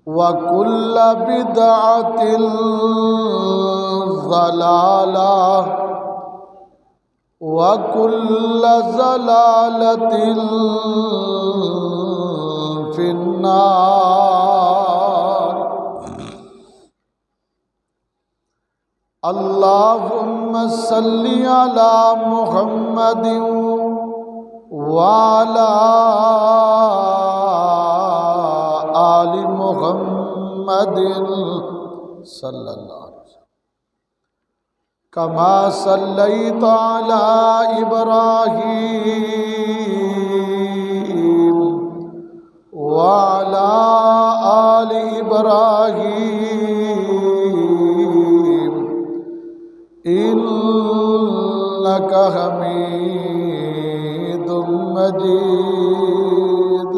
وكل بدعة ضلالة وكل ضلالة في النار. اللهم صل على محمد وعلى آل محمد صلی اللہ علیہ وسلم كما صليت على إبراهيم وعلى آل إبراهيم إنك حميد مجيد.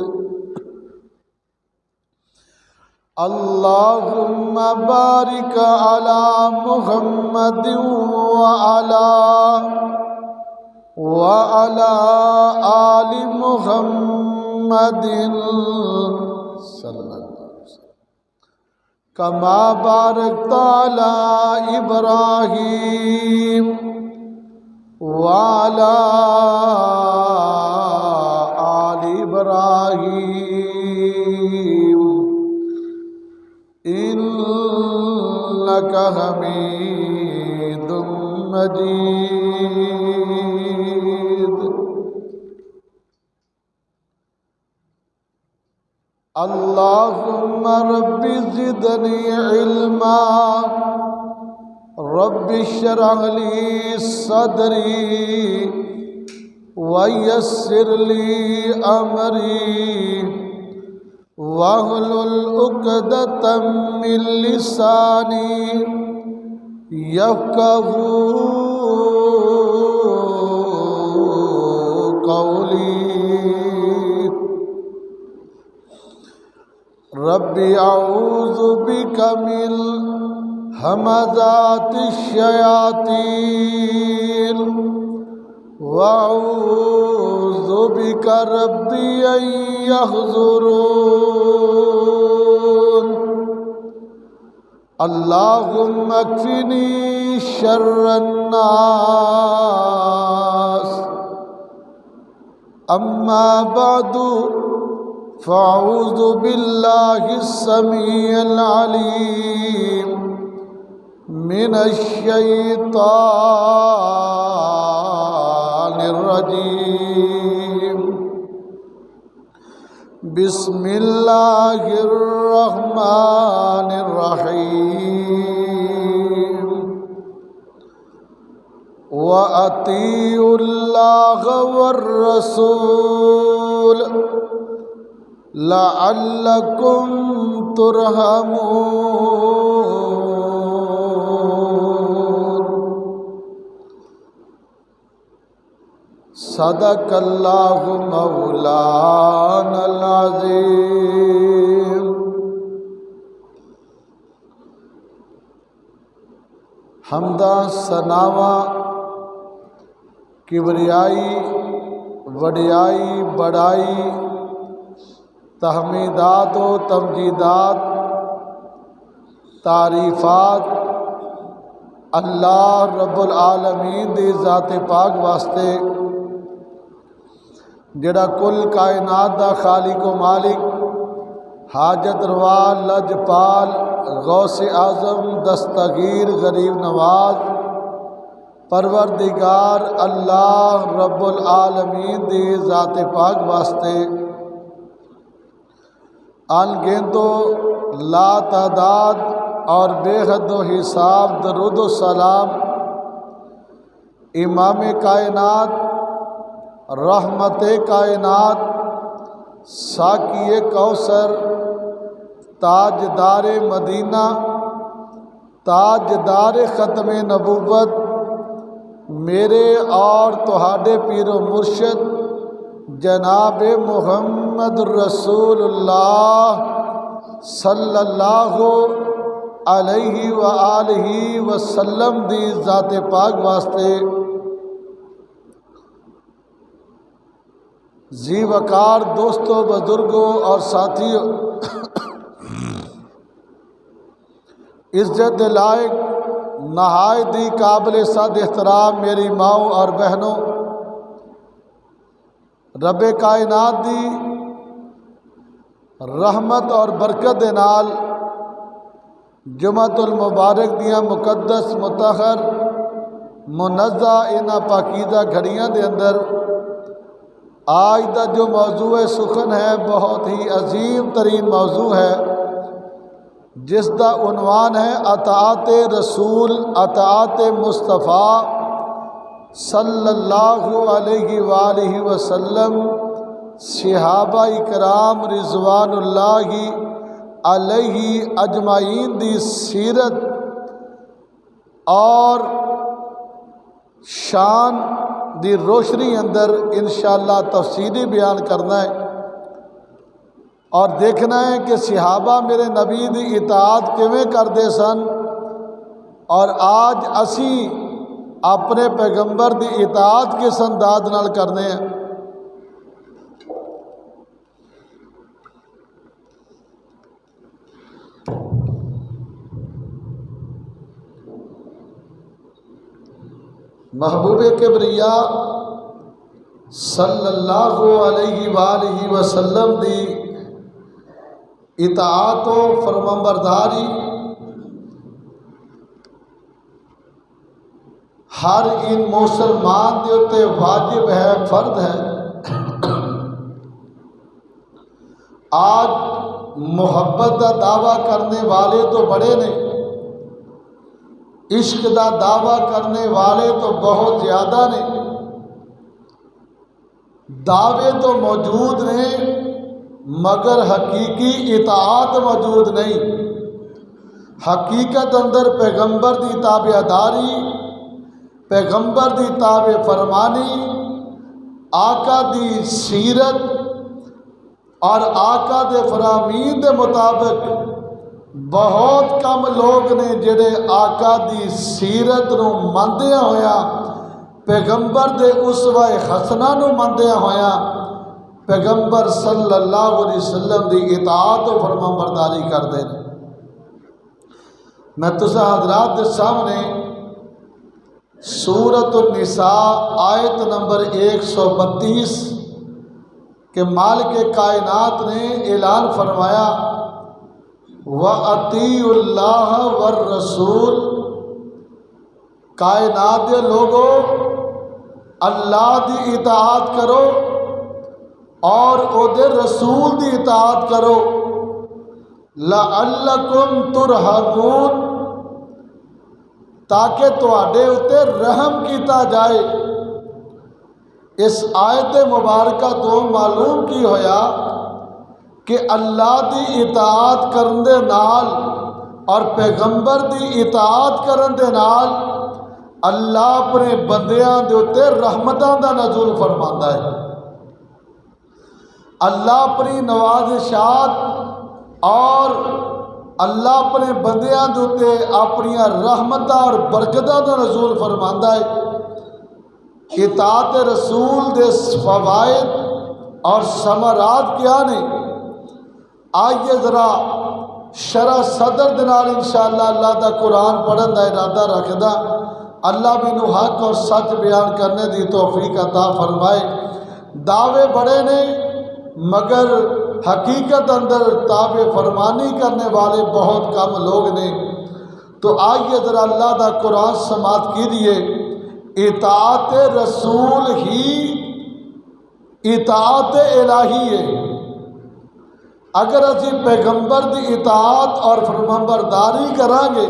اللهم بارك على محمد وعلى آل محمد صلی اللہ علیہ وسلم كما باركت على إبراهيم وعلى آل إبراهيم إنك حميد مجيد. اللهم رب زدني علما رب اشرح لي صدري ويسر لي أمري واحلل عقدة من لساني يفقهوا قولي. رب أعوذ بك من همزات الشياطين وأعوذ بك ربي أن يحضرون. اللهم اكفني شر الناس. أما بعد فأعوذ بالله السميع العليم من الشيطان الرجيم. بسم الله الرحمن الرحيم. وأطيعوا الله والرسول لعلكم ترحمون. صدق اللہ مولانا العظیم. حمدہ ثناواں کبریائی وڈیائی بڑائی تحمیدات و تمجیدات تعریفات اللہ رب العالمین دی ذات پاک واسطے جڑا کل کائنات دا خالق و مالک حاجت روا لجپال غوث اعظم دستگیر غریب نواز پروردگار اللہ رب العالمین دی ذات پاک واسطے ان گنتو لا تعداد اور بے حد و حساب درود و سلام امام کائنات رحمت کائنات ساقی کوثر تاجدار مدینہ تاجدار ختم نبوت میرے اور تہاڈے پیر و مرشد جناب محمد رسول اللہ صلی اللہ علیہ وآلہ وسلم دی ذات پاک واسطے ذی وقار دوستوں، بزرگوں اور ساتھیوں، عزت لائق نہایت ہی قابل صد احترام میری ماؤں اور بہنوں، رب کائنات دی رحمت اور برکت دے نال جمعۃ المبارک دیاں مقدس مطہر منزہ انہاں پاکیزہ گھڑیاں دے اندر آج دا جو موضوع سخن ہے بہت ہی عظیم ترین موضوع ہے، جس دا عنوان ہے اطاعت رسول، اطاعت مصطفیٰ صلی اللہ علیہ وآلہ وسلم، صحابہ اکرام رضوان اللہ علیہ اجمعین دی سیرت اور شان دی روشنی اندر انشاءاللہ تفصیلی بیان کرنا ہے اور دیکھنا ہے کہ صحابہ میرے نبی دی اطاعت کیویں کردے سن اور آج اسی اپنے پیغمبر دی اطاعت کس انداز نال کرنے ہیں۔ محبوب کبریا صلی اللہ علیہ وآلہ وسلم دی اطاعت و فرمانبرداری ہر ان مسلمان دے اتے واجب ہے، فرض ہے۔ آج محبت دا دعویٰ کرنے والے تو بڑے نے، عشق دا دعویٰ کرنے والے تو بہت زیادہ نے، دعوے تو موجود نے مگر حقیقی اطاعت موجود نہیں۔ حقیقت اندر پیغمبر دی تابعداری، پیغمبر دی تابع فرمانی، آقا دی سیرت اور آقا دے فرامین دے مطابق بہت کم لوگ نے جڑے آقا دی سیرت نو مندیاں ہویا، پیغمبر دے اسوہ حسنہ نو مندیاں ہویا پیغمبر صلی اللہ علیہ وسلم دی اطاعت و فرمانبرداری کر دے۔ میں تسا حضرات دے سامنے سورۃ النساء آیت نمبر 132 کہ مالک کائنات نے اعلان فرمایا وَأَطِیعُوا اللَّهَ وَالرَّسُولَ، کائنات دے لوگو اللہ دی اطاعت کرو اور او دے رسول دی اطاعت کرو، لَعَلَّكُمْ تُرْحَمُونَ، تاکہ تواڈے اتے رحم کیتا جائے۔ اس آیت مبارکہ تو معلوم کی ہویا کہ اللہ دی اطاعت کرن دے نال اور پیغمبر دی اطاعت کرن دے نال اللہ اپنے بندیاں دے اتے رحمتاں دا نزول فرماندا ہے۔ اللہ اپنی نوازشات اور اللہ اپنے بندیاں دے اتے اپنی رحمتاں اور برکتاں دا نزول فرماندا ہے۔ اطاعت رسول دے فوائد اور ثمرات کیا نے؟ آئیے ذرا شرح صدر دنال انشاءاللہ اللہ دا قرآن پڑھن دا ارادہ رکھدا، اللہ بھی نو حق اور سچ بیان کرنے دی توفیق عطا فرمائے۔ دعوے بڑے نے مگر حقیقت اندر تابع فرمانی کرنے والے بہت کم لوگ نے۔ تو آئیے ذرا اللہ دا قرآن سماعت کیجیے۔ اطاعت رسول ہی اطاعت الہی ہے۔ اگر اسی پیغمبر دی اطاعت اور فرمانبرداری کریں گے،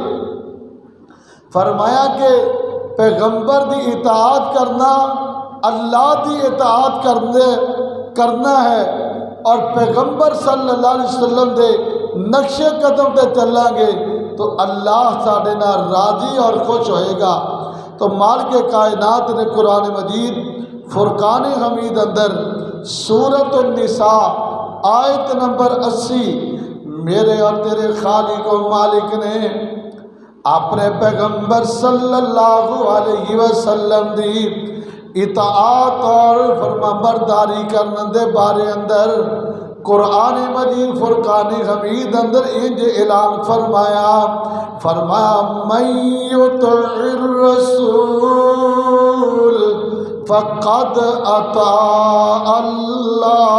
فرمایا کہ پیغمبر دی اطاعت کرنا اللہ دی اطاعت کرنا ہے اور پیغمبر صلی اللہ علیہ وسلم دے نقش قدم تے چلیں گے تو اللہ ساڈے نال راضی اور خوش ہوئے گا۔ تو مالک کائنات نے قرآن مجید فرقان حمید اندر سورۃ النساء آیت نمبر 80 میرے اور تیرے خالق و مالک نے اپنے پیغمبر صلی اللہ علیہ وسلم دی اطاعت اور فرمانبرداری کرنے دے بارے اندر قرآن مجید فرقان حمید اندر انج اعلان فرمایا من یطع الرسول فقد اطاع اللہ،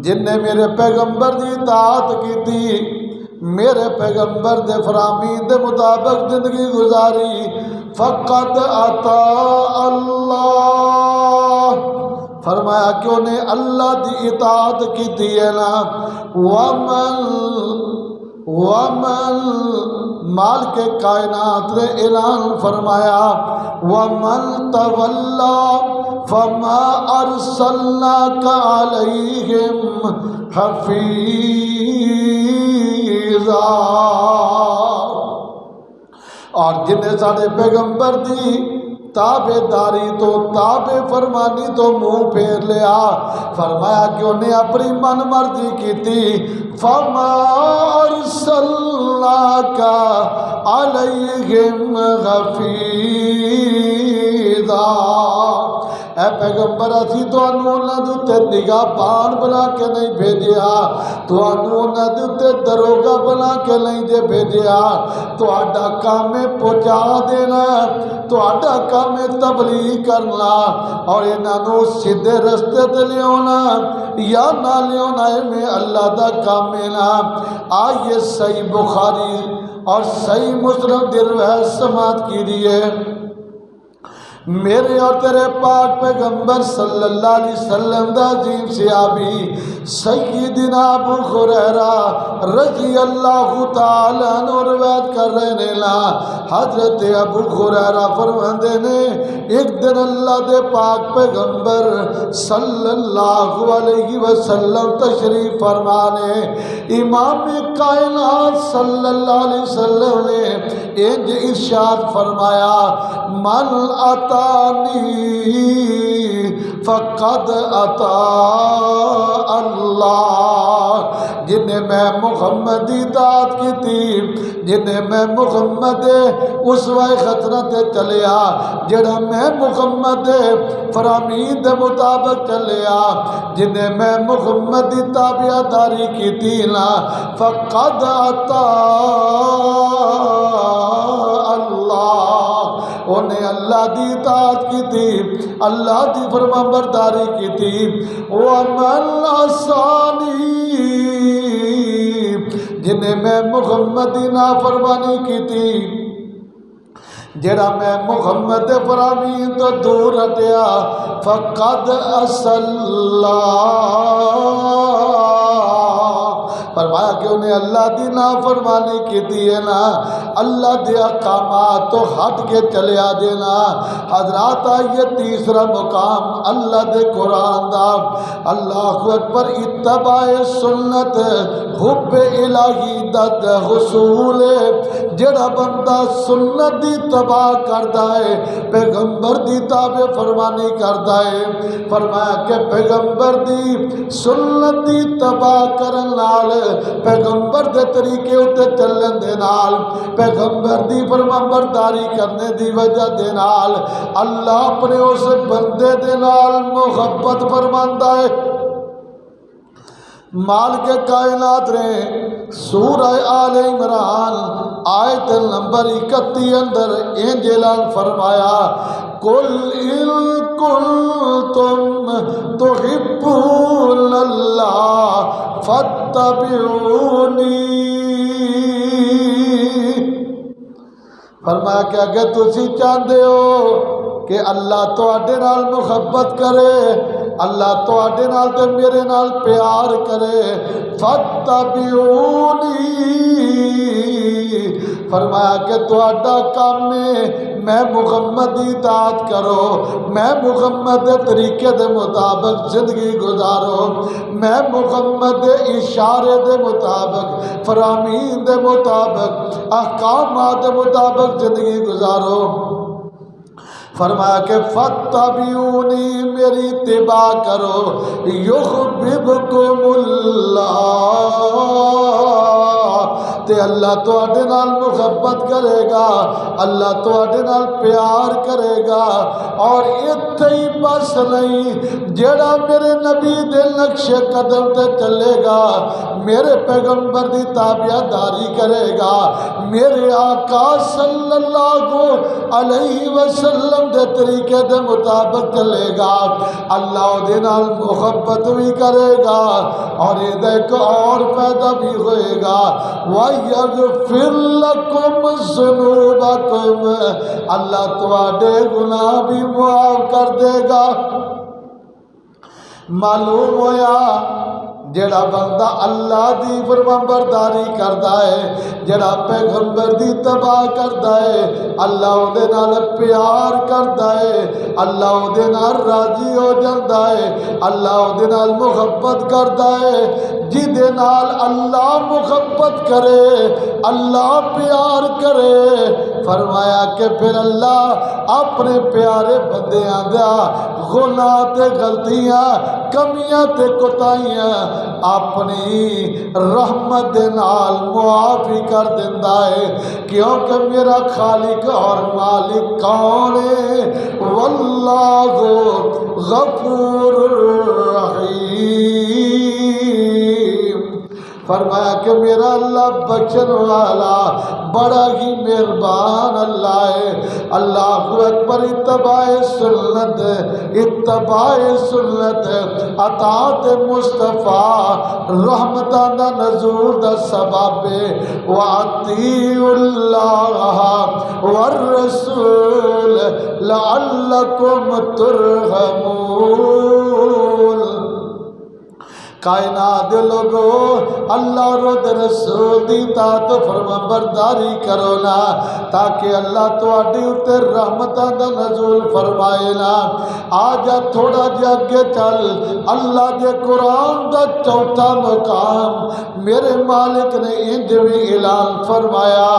جن نے میرے پیغمبر دی اطاعت کی تھی، میرے پیغمبر دے فرامین دے مطابق زندگی گزاری، فقد اطاع اللہ، فرمایا کہ انہیں اللہ دی اطاعت کی تھی ہے نا۔ ومن مال کے کائنات نے اعلان فرمایا ومن تولا فما ارسلناک علیہم حفیظا، اور جنہیں سارے پیغمبر دی تابع داری تو تابع فرمانی تو منہ پھیر لیا، فرمایا کہ انہیں اپنی من مرضی کی تھی، فما ارسلناک علیہم حفیظا، اے پیغمبر اسی تانوں انہاں دے تے نگہبان بنا کے نہیں بھیجیا، تانوں انہاں دے تے دروگا بنا کے نہیں جے بھیجیا، تہاڈا کام ہے پہنچا دینا، تہاڈا کام ہے تبلیغ کرنا اور انہاں نوں سیدھے رستے تے لیاونا یا نہ لیاونا، میں اللہ دا کام ہے نا۔ آئیے صحیح بخاری اور صحیح مسلم دی روایت سماعت کیجیے، میرے اور تیرے پاک پیغمبر صلی اللہ علیہ وسلم دا عظیم صحابی سیدنا ابو ہریرہ رضی اللہ تعالی عنہ روایت کر رہے نے لا، حضرت ابو ہریرہ فرماندے نے ایک دن اللہ دے پاک پیغمبر صلی اللہ علیہ وسلم تشریف فرمانے، امام کائنات صلی اللہ علیہ وسلم نے انج ارشاد فرمایا من فقد اطاع اللہ، جنہیں میں محمد دی اطاعت کی تھی، جنہیں میں محمد اسوہ خطرہ تے چلیا، جڑا میں محمد فرامین دے مطابق چلیا، جنہیں میں محمد دی تابعہ داری کی تھی نا، فقد اطاع اللہ، انہیں اللہ دی اطاعت کی تھی، اللہ دی فرمانبرداری کی تھی۔ ومن عصانی، جنہیں میں محمد دی نافرمانی کی تھی، جڑا میں محمد فرامین تو دور ہٹیا، فقد عصى اللہ، فرمایا کہ انہیں اللہ دی نافرمانی کی دی ہے نا، اللہ دی احکامات تو ہٹ کے چلیا دینا۔ حضرات آئیے تیسرا مقام اللہ دے قرآن دا، اللہ اکبر، اتباع سنت حب الہی دد حصول، جڑا بندہ سنت دی تباہ کردا ہے پیغمبر دی تابع فرمانی کردا ہے، فرمایا کہ پیغمبر دی سنت دی تباہ کرن نال، پیغمبر دے طریقے اتے چلن دے نال، پیغمبر دی فرمانبرداری کرنے دی وجہ دے نال اللہ اپنے اس بندے دے نال محبت فرماندا ہے۔ مالک کائنات نے سورہ آل عمران آیت نمبر 31 اندر انج اعلان فرمایا قل ان کنتم تحبون اللہ فاتبعونی، فرمایا کہ اگر تسی چاہتے ہو کہ اللہ تواڈے نال محبت کرے، اللہ تواڈے نال تے میرے نال پیار کرے، فاتبعونی، فرمایا کہ تواڈا کام ہے میں محمد دی اطاعت کرو، میں محمد دے طریقے دے مطابق زندگی گزارو، میں محمد دے اشارے دے مطابق فرامین دے مطابق احکامات دے مطابق زندگی گزارو۔ فرمایا کہ فاتبعونی، میری اتباع کرو، یحببکم اللہ، تے اللہ تواڈے نال محبت کرے گا، اللہ تواڈے نال پیار کرے گا۔ اور اتھے ہی بس نہیں، جیڑا میرے نبی دے نقش قدم تے چلے گا، میرے پیغمبر دی تابعداری کرے گا، میرے آقا صلی اللہ علیہ وسلم دے طریقے دے مطابق چلے گا، اللہ دے نال محبت بھی کرے گا، اور یہ ایک اور فائدہ بھی ہوئے گا، وَيَغْفِرْ لَكُمْ ذُنُوبَكُمْ، اللہ تواڈے گناہ بھی معاف کر دے گا۔ معلوم ہویا جڑا بندہ اللہ دی فرمانبرداری کردا ہے، جڑا پیغمبر دی اتباع کردا ہے، اللہ دے نال پیار کردا ہے، اللہ دے نال راضی ہو جاندا ہے، اللہ دے نال محبت کردا ہے۔ جدے نال اللہ محبت کرے، اللہ پیار کرے، فرمایا کہ پھر اللہ اپنے پیارے بندیاں دا گناہ تے غلطیاں، کمیاں تے کوتاہیاں اپنی رحمت دے نال معافی کر دیندا ہے، کیونکہ میرا خالق اور مالک کون ہے؟ واللہ غفور رحیم۔ فرمایا کہ میرا اللہ بخشن والا بڑا ہی مہربان اللہ ہے۔ اللہ اکبر، اتباع سنت، اتباع سنت، اطاعت مصطفیٰ، رحمتاں دا نزول دا سبب وَأَطِیعُوا اللَّهَ وَالرَّسُولَ لَعَلَّکُمْ تُرْحَمُونَ۔ کائنات دے لوگو، اللہ اور رسول دی اطاعت و فرمانبرداری کرو نا، تاکہ اللہ تواڈے اوتے رحمتاں دا نزول فرمائے نا۔ آجا تھوڑا جا اگے چل، اللہ دے قرآن دا چوتھا مقام میرے مالک نے انج بھی اعلان فرمایا،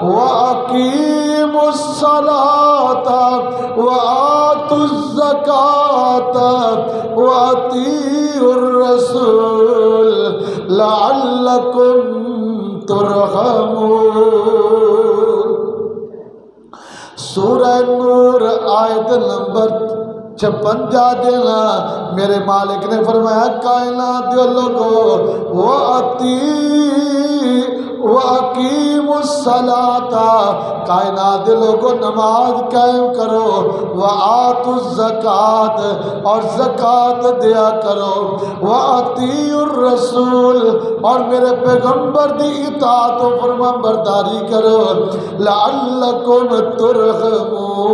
وَأَقِیمُوا الصَّلَاةَ وَآتُوا الزَّکَاةَ وَأَطِیعُوا الرَّسُولَ لَعَلَّکُمْ تُرْحَمُونَ۔ سورہ نور آیت نمبر 56 دینا، میرے مالک نے فرمایا کائنات دے لوگو، وَأَقِیمُوا الصَّلَاةَ، کائنات دے لوگو نماز قائم کرو، وَآتُوا الزَّکَاةَ، اور زکوٰۃ دیا کرو، وَأَطِیعُوا الرَّسُولَ، اور میرے پیغمبر دی اطاعت و فرمانبرداری کرو، لَعَلَّکُمْ تُرْحَمُونَ،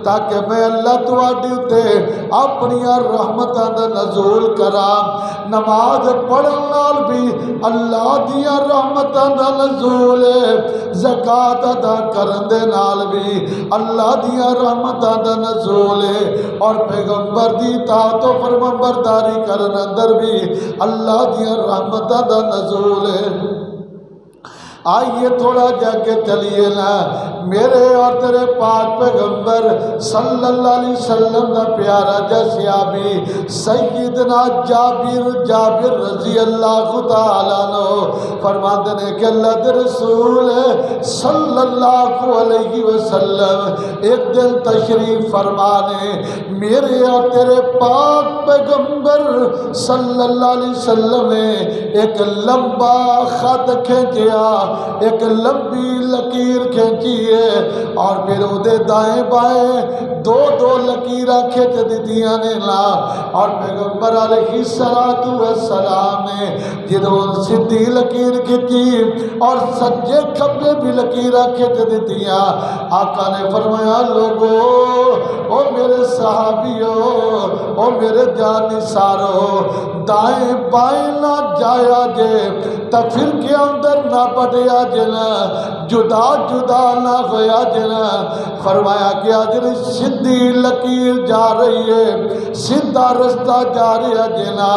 تاکہ میں اللہ تواڈے تے اپنی رحمتاں دا نزول کراں۔ نماز پڑھن نال بھی اللہ دیا رحمتاں دا نزول ہے، زکوٰۃ ادا کرن دے نال بھی اللہ دیا رحمتاں دا نزول ہے، اور پیغمبر دی اطاعت و فرمانبرداری کرن اندر بھی اللہ دیا رحمتاں دا نزول ہے۔ آئیے تھوڑا جا کے چلیے نا، میرے اور تیرے پاک پیغمبر صلی اللہ علیہ وسلم دا پیارا جا صحابی سیدنا جابر رضی اللہ تعالیٰ عنہ فرماتے ہیں کہ اللہ دے رسول صلی اللہ علیہ وسلم ایک دن تشریف فرمانے، میرے اور تیرے پاک پیغمبر صلی اللہ علیہ وسلم نے ایک لمبا خط کھینچیا، ایک لمبی لکیر کھینچی ہے، اور پھر اودے دائیں بائیں دو لکیراں کھینچ دیتیاں نے نا، اور پیغمبر علیہ السلام نے جدوں سیدھی لکیر کھینچی اور سجے کھبے بھی لکیراں کھینچ دیتیاں، آقا نے فرمایا لوگو، او میرے صحابیو، او میرے جانثارو، دائیں بائیں نہ جایا جے، تفر کے اندر نہ بڑھیا جنا، جدا جدا نہ ہویا جنا۔ فرمایا کہ اجر سیدھی لکیر جا رہی ہے، سیدھا رستہ جا رہا جنا،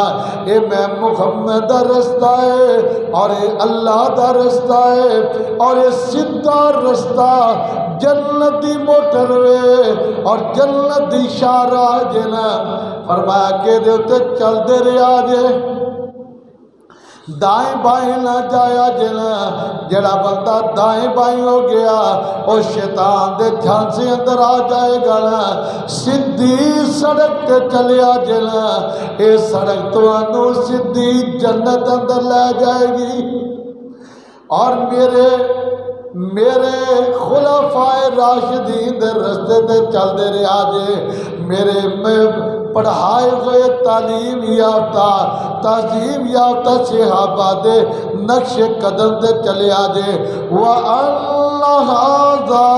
اے میں محمد دا رستہ ہے، اور اے اللہ دا رستہ ہے، اور اے سیدھا رستہ جنت دی موٹر وے اور جنت دی شاہراہ جنا۔ فرمایا کہ دے اتے چل دے رہا جے، دائیں بائیں نہ جایا جنا، جڑا بندہ دائیں بائیں ہو گیا وہ شیطان دے جھانسے اندر آ جائے گا نا، سدھی سڑک تے چلیا جنا، اے سڑک تو انو سدھی جنت اندر لے جائے گی۔ اور میرے خلفائے راشدین دے رستے تے چل دے رہا جے، میرے میں پڑھائے ہوئے تعلیم یافتہ تہذیب یافتہ صحابہ دے نقش قدم تے چلے آجے۔ وَأَنَّ هَذَا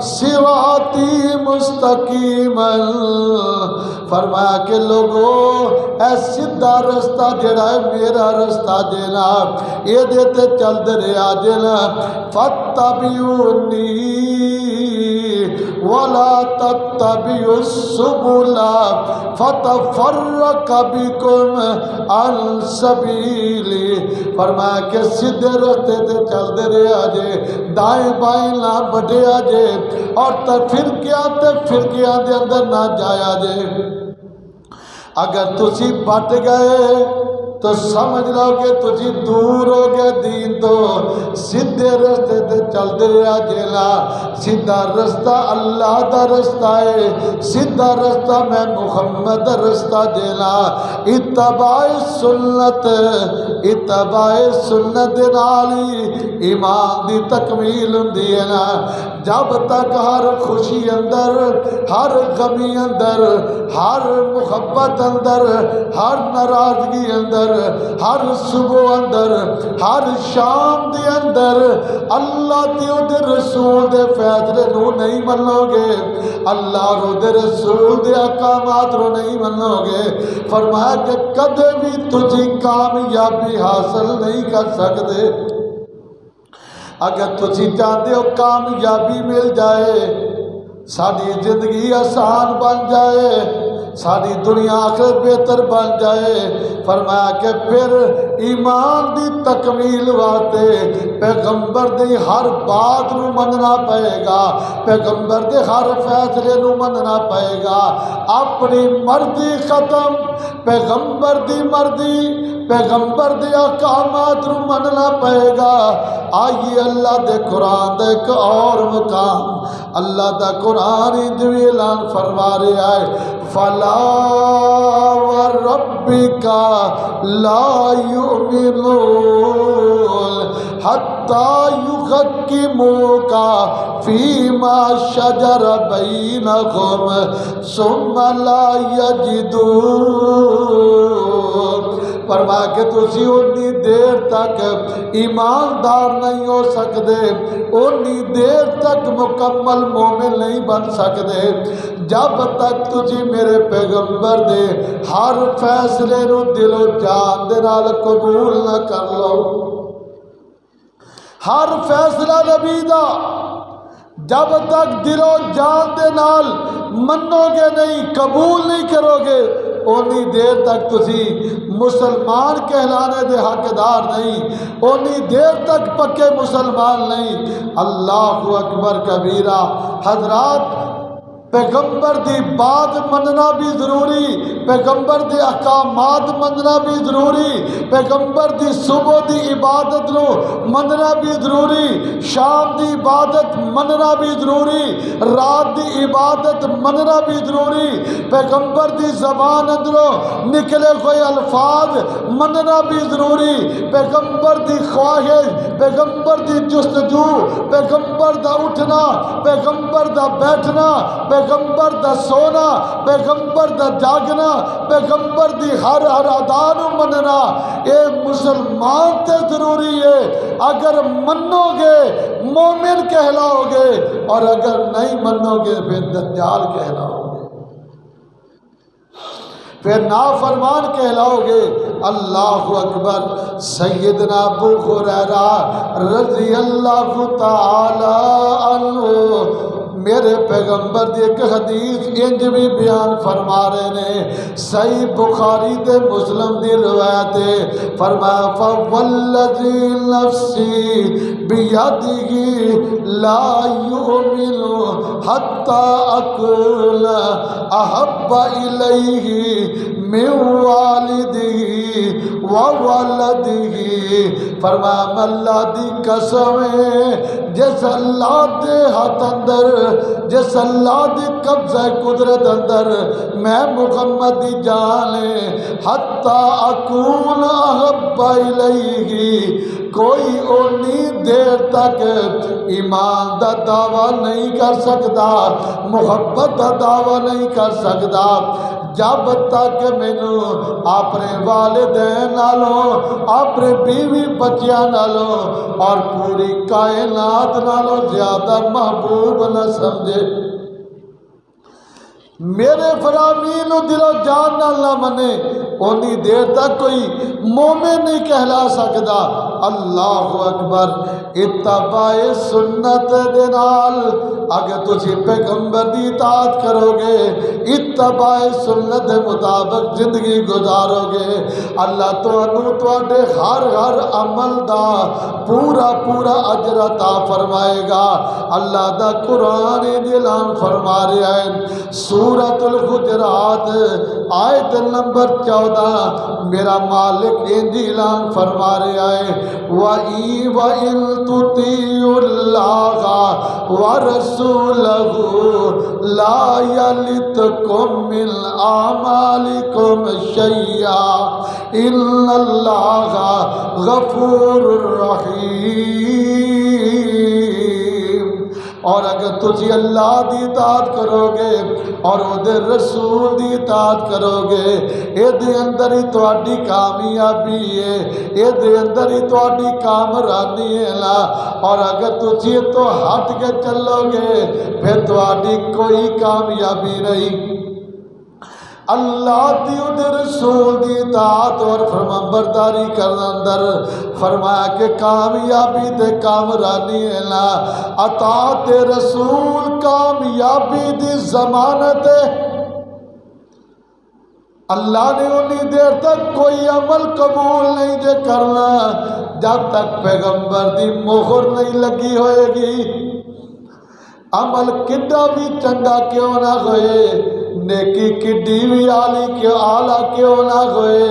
صِرَاطِي مُسْتَقِيمًا، فرمایا کہ لوگو اے سدھا رستہ جڑا ہے میرا رستہ دینا، یہ دیتے چل دے رہا دینا، فَاتَّبِعُونِي وَلَا تَتَّبِعُوا السُّبُلَ فَتَفَرَّقَ بِكُمْ عَنْ سَبِيلِهِ، فرمایا کہ سیدھے رستے تے چل دے رہے آجے، دائیں بائیں نہ بڑھے آجے، اور فرقیاں دے اندر نہ جایا جے۔ اگر تسی بٹ گئے تو سمجھ لو کہ تجھے دور ہو گئے دین تو، سیدھے رستے تے چل دے رہا جیلا، سیدھا رستہ اللہ دا رستہ ہے، سیدھا رستہ میں محمد دا رستہ جیلا، اتباع سنت نالی ایمان دی تکمیل ہوندی ہے نا۔ جب تک ہر خوشی اندر، ہر غمی اندر، ہر محبت اندر، ہر ناراضگی اندر، ہر صبح اندر، ہر شام دے اندر اللہ دے رسول دے فیصلے نو نہیں منو گے، اللہ رو دے رسول دے احکامات رو نہیں منو گے، فرمایا کہ کدے بھی تجھے کامیابی حاصل نہیں کر سکتے۔ اگر تسی چاہتے ہو کامیابی مل جائے، ساری زندگی آسان بن جائے، ساری دنیا آخرت بہتر بن جائے، فرمایا کہ پھر ایمان دی تکمیل واسطے پیغمبر دی ہر بات نو مننا پائے گا، پیغمبر دے ہر فیصلے نو مننا پائے گا، اپنی مرضی ختم، پیغمبر دی مرضی، پیغمبر دے احکامات نو مننا پائے گا۔ آئیے اللہ دے قرآن دے ایک اور مقام، اللہ دا قرآن جو اعلان فرما رہا ہے، فَلَا وَرَبِّكَ لَا يُؤْمِنُونَ حَتَّى يُحَكِّمُوكَ فِيمَا شَجَرَ بَيْنَهُمْ ثُمَّ لَا يَجِدُونَ، فرمایا کہ تسی اتنی دیر تک ایماندار نہیں ہو سکتے، اتنی دیر تک مکمل مومن نہیں بن سکتے جب تک تجھے میرے پیغمبر دے ہر فیصلے نو دل و جان دے نال قبول نہ کر لو۔ ہر فیصلہ نبی دا جب تک دل و جان دے نال منو گے نہیں، قبول نہیں کرو گے، اونی دیر تک تسی مسلمان کہلانے دے حقدار نہیں، اونی دیر تک پکے مسلمان نہیں۔ اللہ اکبر کبیرہ۔ حضرات، پیغمبر دی بات مننا بھی ضروری، پیغمبر دی احکامات مننا بھی ضروری، پیغمبر دی صبح دی عبادت نو مننا بھی ضروری، شام دی عبادت مننا بھی ضروری، رات دی عبادت مننا بھی ضروری، پیغمبر دی زبان اندروں نکلے ہوئے الفاظ مننا بھی ضروری، پیغمبر دی خواہش، پیغمبر دی جستجو، پیغمبر دا اٹھنا، پیغمبر دا بیٹھنا، پیغمبر دا سونا، پیغمبر دا جاگنا، پیغمبر دی ہر ادا نو مننا، اے مسلمان تے ضروری ہے۔ اگر منو گے مومن کہلاؤ گے، اور اگر نہیں منو گے پھر دجال کہلاؤ گے، پھر نافرمان کہلاؤ گے۔ اللہ اکبر۔ سیدنا ابو ہریرہ رضی اللہ تعالی عنہ میرے پیغمبر دی ایک حدیث انج بھی بیان فرما رہے نے، صحیح بخاری تے مسلم دی روایت ہے، فرمایا فوالذی نفسی بیدہ لا یؤمن حتی اکون احب الیہ من والدہ وولدہ، فرمایا میں اللہ دی قسم ہے جس اللہ دے ہاتھ اندر، جس اللہ دی قبضہ قدرت اندر میں محمد دی جان ہے، حتی اکون احب الیہ، کوئی اونی دیر تک ایمان دا دعویٰ نہیں کر سکتا، محبت دا دعویٰ نہیں کر سکتا جب تک مینوں اپنے والدین نالوں، اپنے بیوی بچیاں نالوں اور پوری کائنات نالوں زیادہ محبوب نہ سمجھے، میرے فرامین دل و جان نال نہ منے، اونی دیر تک کوئی مومن نہیں کہلا سکتا۔ اللہ اکبر۔ اتباع سنت دے نال اگر تسی پیغمبر دی اطاعت کرو گے، اتباع سنت دے مطابق زندگی گزارو گے، اللہ تواڈے ہر عمل دا پورا پورا اجر عطا فرمائے گا۔ اللہ دا قرآن اعلان فرما رہا ہے، سورۃ الحجرات آیت نمبر 14، میرا مالک اعلان فرما رہا ہے، وَإِن تُطِيعُوا اللَّهَ وَرَسُولَهُ لَا يَلِتْكُم مِّنْ أَعْمَالِكُمْ شَيْئًا إِنَّ اللَّهَ غَفُورٌ رَحِيمٌ۔ اور اگر تجھے اللہ دی اطاعت کرو گے اور او دے رسول دی اطاعت کرو گے، اے دے اندر ہی تواڈی کامیابی ہے، اے دے اندر ہی تواڈی کامرانی ہے نا۔ اور اگر تجھے تو ہٹ کے چلو گے پھر تواڈی کوئی کامیابی نہیں۔ اللہ دی دے رسول دی اطاعت اور فرمانبرداری کرنے اندر فرمایا کہ کامیابی تے کامرانی ہے نا۔ اطاعت رسول کامیابی دی ضمانت ہے۔ اللہ نے انی دیر تک کوئی عمل قبول نہیں دے کرنا جب تک پیغمبر دی مہر نہیں لگی ہوئے گی۔ عمل کڈا بھی چنگا کیوں نہ ہوئے، نیکی کڈی بھی اعلیٰ کیوں نہ ہوئے،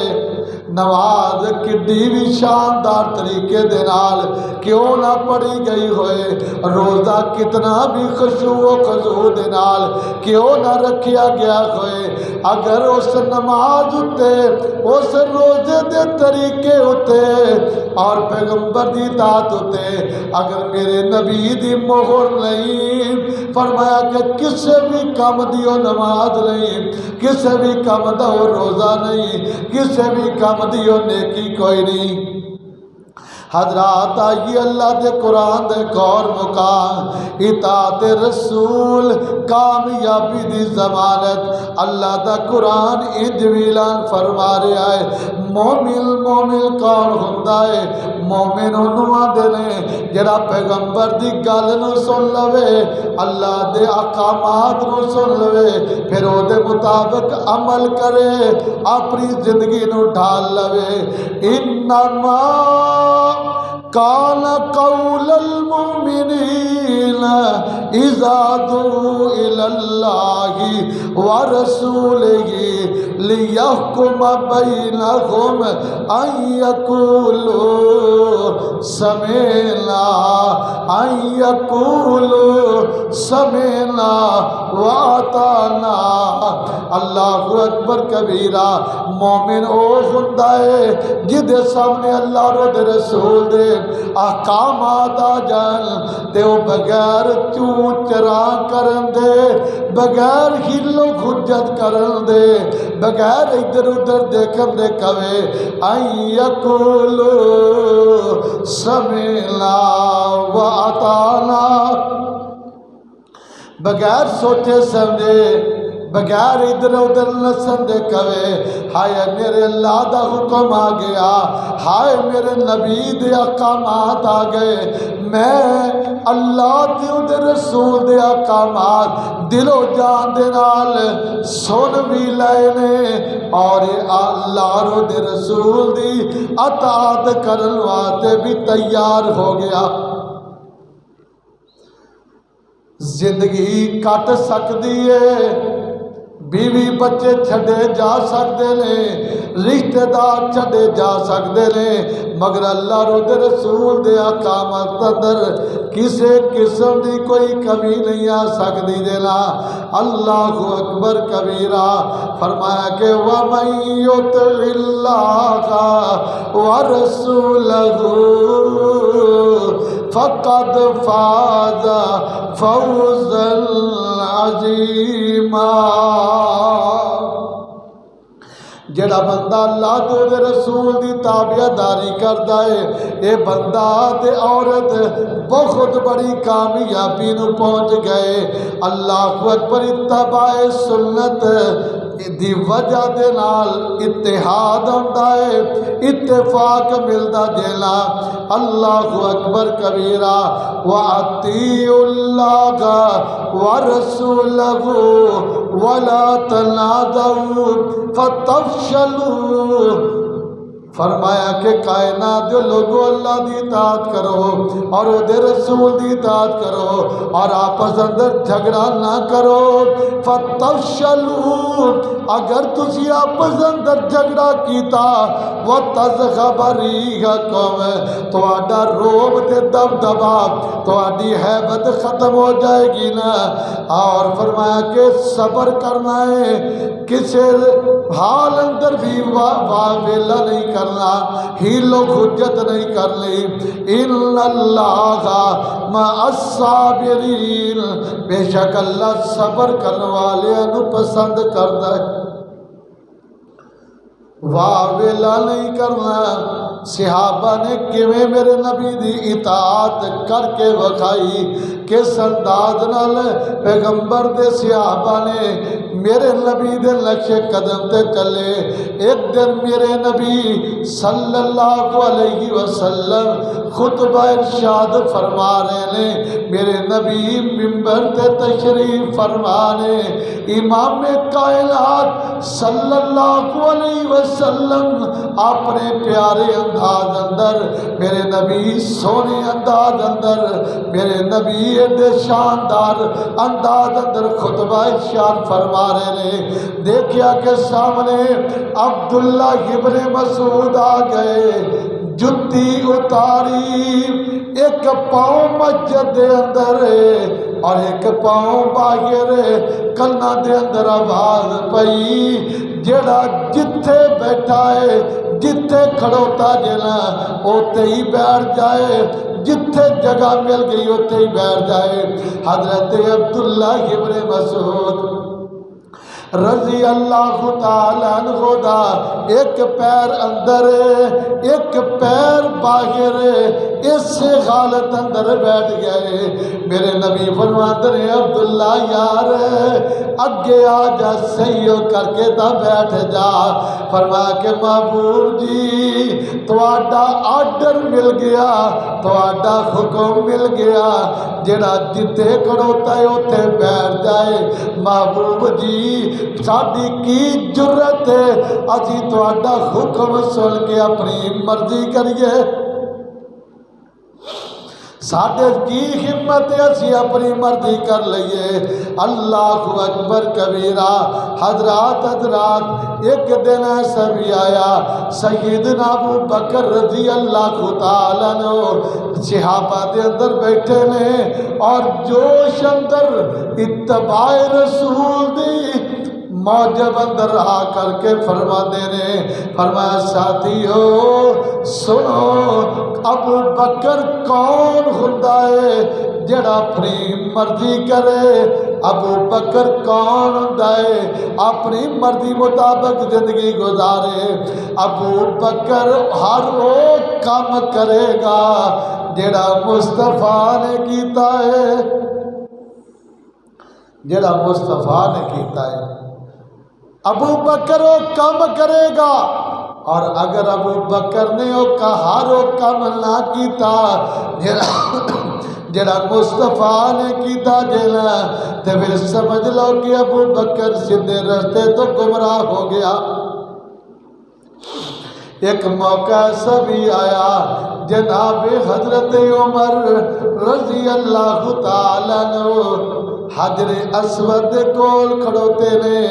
نماز کڈی بھی شاندار طریقے دے نال کیوں نہ پڑھی گئی ہوئے، روزہ کتنا بھی خشوع و خضوع دے نال کیوں نہ رکھیا گیا ہوئے، اگر اس نماز اتے، اس روزے دے طریقے اتے اور پیغمبر دی اطاعت اتے اگر میرے نبی دی مہر نہیں، فرمایا کہ کسے بھی کام دیو نماز نہیں، کسے بھی کام دیو روزہ نہیں، کسے بھی کام دیو نیکی کوئی نہیں۔ حضرات آئیے اللہ دے قرآن دے اور مقام، اطاعت رسول کامیابی دی ضمانت۔ اللہ دا قرآن انج اعلان فرما رہا ہے، مومن کون ہوندا ہے؟ مومن انہوں آندے نے جڑا پیغمبر دی گل نو سن لوے، اللہ دے احکامات نو سن لوے، پھر او دے مطابق عمل کرے، اپنی زندگی نو ڈھال لوے۔ انما کان قول المؤمنین اذا دعوا الی اللہ ورسولہ لیحکم بینہم ان یقولوا سمعنا واطعنا۔ اللہ اکبر کبیرہ۔ مومن او ہوندا ہے جدے سامنے اللہ رو دے رسول دے احکامات آ جان تے او بغیر چوں چراں کرن دے، بغیر ہلو حجت کرن دے، بغیر ادھر ادھر دیکھن دے کہے ان یقولوا سمعنا واطعنا، بغیر سوچے سمجھے، بغیر ادھر ادھر نسن دے کہے ہائے میرے اللہ دا حکم آ گیا، ہائے میرے نبی دے احکامات آ گئے، میں اللہ دے رسول دے احکامات دل و جان دے نال سن بھی لائے نے اور اللہ رو دے رسول دی اطاعت کرن واسطے بھی تیار ہو گیا۔ زندگی کٹ سکتی ہے بیوی بچے چھڈے جا سکتے نے، رشتے دار چھڈے جا سکتے نے، مگر اللہ رو دے رسول دے احکامات اندر کسے قسم دی کوئی کمی نہیں آ سکتی دینا۔ اللہ اکبر کبیرہ۔ فرمایا کہ وَمَن يُطِعِ اللَّهَ وَرَسُولَهُ فَقَدْ فَازَ فَوْزًا عَظِيمًا۔ جڑا بندہ اللہ تو دے رسول دی تابعداری کردا ہے، اے بندہ تے عورت بہت بڑی کامیابی نو پہنچ گئے۔ اللہ اکبر۔ اتباع سنت دی وجہ دے نال اتحاد ہوندا ہے، اتفاق ملدا جیلا۔ اللہ اکبر کبیرہ۔ وَأَطِیعُوا اللَّهَ وَرَسُولَهُ وَلَا تَنَازَعُوا فَتَفْشَلُوا۔ فرمایا کہ کائنات دے لوگو اللہ دی اطاعت کرو اور او دے رسول دی اطاعت کرو اور آپس اندر جھگڑا نہ کرو۔ فَتَفْشَلُوا، اگر تسی آپس اندر جھگڑا کیتا وَتَذْهَبَ رِيحُكُمْ، تہاڈا روب تے دبدبا، تہاڈی ہیبت ختم ہو جائے گی نا۔ اور فرمایا کہ صبر کرنا ہے، کسے حال اندر بھی ویلا نہیں کرنا، ہیلو حجت نہیں کرنی۔ ان اللہ مع الصابرین، بے شک اللہ صبر کرنے والے نو پسند کرتا ہے، ویلا نہیں کرنا۔ صحابہ نے کیویں میرے نبی دی اطاعت کر کے وکھائی، کس انداز نال پیغمبر دے صحابہ نے میرے نبی دے نقش قدم تے چلے۔ ایک دن میرے نبی صلی اللہ علیہ وسلم خطبہ ارشاد فرما رہے نے، میرے نبی منبر تے تشریف فرمانے، امام کائنات صلی اللہ علیہ وسلم اپنے پیارے انداز اندر، میرے نبی سونے انداز اندر، میرے نبی ایڈے شاندار انداز اندر خطبہ ارشاد فرما رہے نے۔ دیکھیا کہ سامنے عبداللہ ابن مسعود آ گئے، جتی اتاری، ایک پاؤں مسجد دے اندر اور ایک پاؤں باہر، کنا دے اندر آواز پئی، جڑا جتھے بیٹھا ہے، جتھے کھڑوتا جنا اوتے ہی بیٹھ جائے، جتھے جگہ مل گئی اوتے ہی بیٹھ جائے۔ حضرت عبداللہ ابن مسعود رضی اللہ تعالیٰ عنہ دا ایک پیر اندر ایک پیر باہر، اس حالت اندر بیٹھ گئے۔ میرے نبی فرماتے ہیں عبداللہ یار اگے آ جا، صحیح کر کے تا بیٹھ جا۔ فرمایا کہ محبوب جی تواڈا آرڈر مل گیا، تواڈا حکم مل گیا، جڑا جتے کھڑوتا ہے اوتے بیٹھ جائے۔ محبوب جی ساڈی کی جرت ہے اسی تواڈا حکم سن کے اپنی مرضی کریے، ساڈے کی ہمت ہے اسی اپنی مرضی کر لئیے۔ اللہ اکبر کبیرہ۔ حضرات ایک دن ایسا بھی آیا، سیدنا ابو بکر رضی اللہ تعالیٰ عنہ صحابہ دے اندر بیٹھے نے اور جوش اندر اتباع رسول دی موجب اندر آ کر کے فرما دینے، فرمایا ساتھیو سنو ابو بکر کون ہوندا ہے جڑا اپنی مرضی کرے؟ ابو بکر کون ہوندا ہے اپنی مرضی مطابق زندگی گزارے؟ ابو بکر ہر وہ کام کرے گا جڑا مصطفیٰ نے کیتا ہے، جڑا مصطفیٰ نے کیتا ہے ابو بکر وہ کام کرے گا، اور اگر ابو بکر نے وہ ہر وہ کام نہ کیتا جڑا مصطفیٰ نے کیتا جیلا، تو پھر سمجھ لو کہ ابو بکر سیدھے رستے تو گمراہ ہو گیا۔ ایک موقع ایسا بھی آیا، جناب حضرت عمر رضی اللہ تعالیٰ عنہ حجر اسود دے کول کھڑوتے نے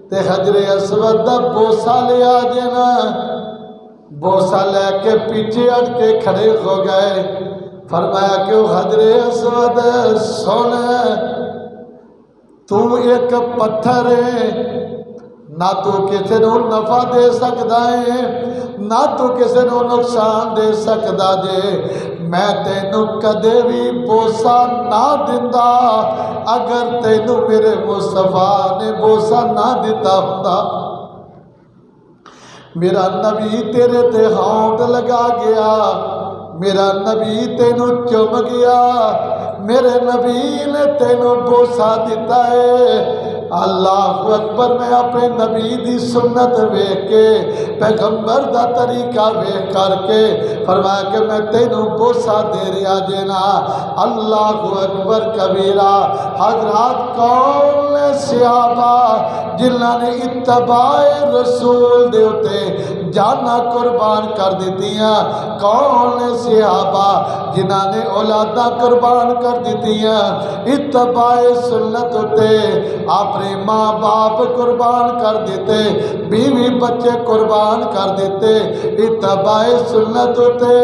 تے حجر اسود دا بوسا لیا جنا بوسا لے کے پیچھے ہٹ کے کھڑے ہو گئے فرمایا کہ وہ حجر اسود سونا تو ایک پتھر ہے نہ تو کسی نو نفع دے سکتا ہے نہ تو کسی نو نقصان دے سکتا جے میں تینو کدے بھی بوسا نہ دیندا اگر تینو میرے مصطفیٰ نے بوسا نہ دیتا ہوندا میرا نبی تیرے تے ہونٹ لگا گیا میرا نبی تینو چم گیا میرے نبی نے تینو بوسا دیتا ہے اللہ اکبر میں اپنے نبی دی سنت ویکھ کے پیغمبر دا طریقہ ویکھ کر کے فرمایا کہ میں تینو بوسا دے رہا جینا اللہ اکبر کبیرہ حضرات کون نے صحابہ جنہاں نے اتباع رسول دے اتے جانا قربان کر دیتیاں کون نے صحابہ جنہاں نے اولادہ قربان کر دیتیاں اتباع سنت اتے اپنے ماں باپ قربان کر دیتے بیوی بچے قربان کر دیتے اتباع سنت اتے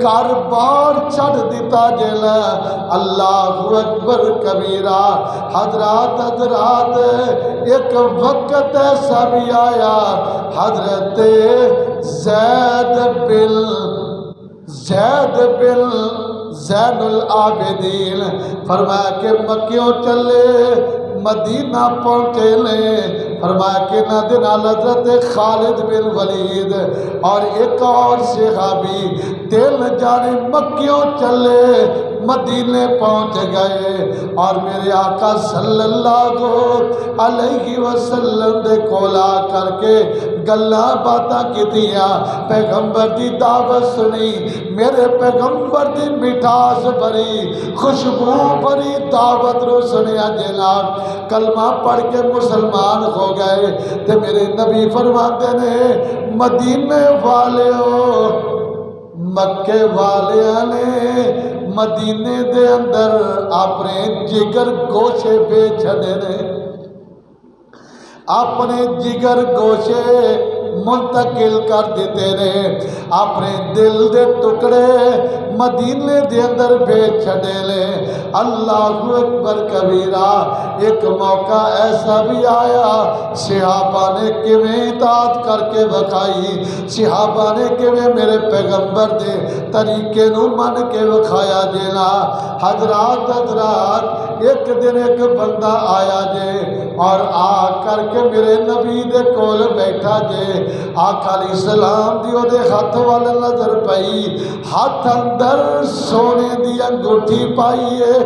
گھر بار چھڑ دیتا جیلا اللہ اکبر کبیرہ حضرات ایک وقت ایسا بھی آیا حضرت زین العابدین فرمایا کہ مکیوں چلے مدینہ پہنچے لے فرمایا کہ نہ دن حضرت خالد بن ولید اور ایک اور صحابی دل جانے مکیوں چلے مدینے پہنچ گئے اور میرے آقا صلی اللہ علیہ وسلم دے کولا کر کے گلاں باتاں کیتیاں پیغمبر دی دعوت سنی میرے پیغمبر دی مٹھاس بھری خوشبو بھری دعوت رو سنیا جناب کلمہ پڑھ کے مسلمان ہو گئے تے میرے نبی فرماتے نے مدینے والے ہو مکے والیاں نے مدینے دے اندر اپنے جگر گوشے بیچ چھڑے نے اپنے جگر گوشے منتقل کر دیتے نے اپنے دل دے ٹکڑے مدینے دے اندر بیچ چھڑے لے اللہ اکبر کبیرہ ایک موقع ایسا بھی آیا صحابہ نے کیویں اطاعت کر کے بکھائی صحابہ نے کیویں میرے پیغمبر دے طریقے نو من کے بکھایا جینا حضرات ایک دن ایک بندہ آیا جے اور آ کر کے میرے نبی دے کول بیٹھا جے آقا علیہ السلام دی او دے ہاتھ والا نظر پئی ہاتھ اندر سونے دی انگوٹھی پائی ہے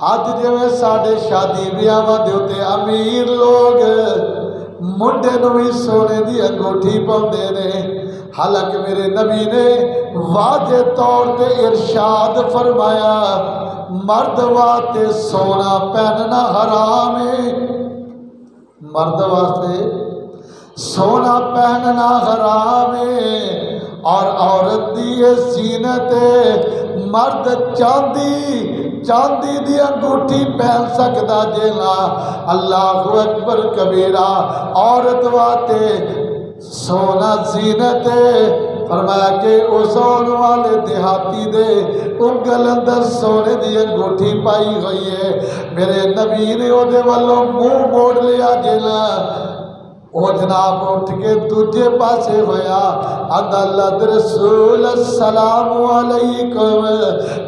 آج جویں ساڈے شادی بیاواں دے اوتے امیر لوگ منڈے نو بھی سونے دی انگوٹھی پاؤندے نے حالانکہ میرے نبی نے واضح طور تے ارشاد فرمایا مرد واسطے سونا پہننا حرام ہے مرد واسطے سونا پہننا حرام ہے اور عورت دی زینت مرد چاندی دی انگوٹھی پہن سکدا جینا اللہ اکبر کبیرہ عورت واسطے سونا زینت فرمایا کہ او سون والے دیہاتی دے انگل اندر سونے دی انگوٹھی پائی ہوئی ہے میرے نبی نے او دے والوں منہ موڑ لیا جینا او جناب اٹھ کے تجھے پاسے ہویا اللہ رسول السلام علیکم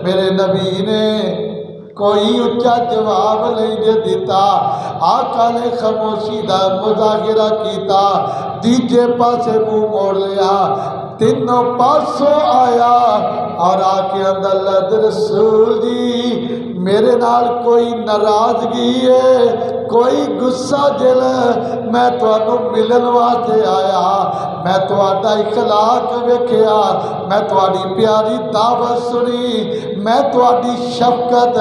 میرے نبی نے کوئی اچھا جواب نہیں دے دیتا آقا نے خاموشی دا مظاہرہ کیتا دیجے پاسے منہ موڑ لیا تینوں پاسوں آیا اور آکے اللہ رسول جی میرے نال کوئی ناراضگی ہے کوئی غصہ جل میں تانوں ملن واسطے آیا میں تہاڈا اخلاق ویکھیا میں تہاڈی پیاری دعوت سنی میں تہاڈی شفقت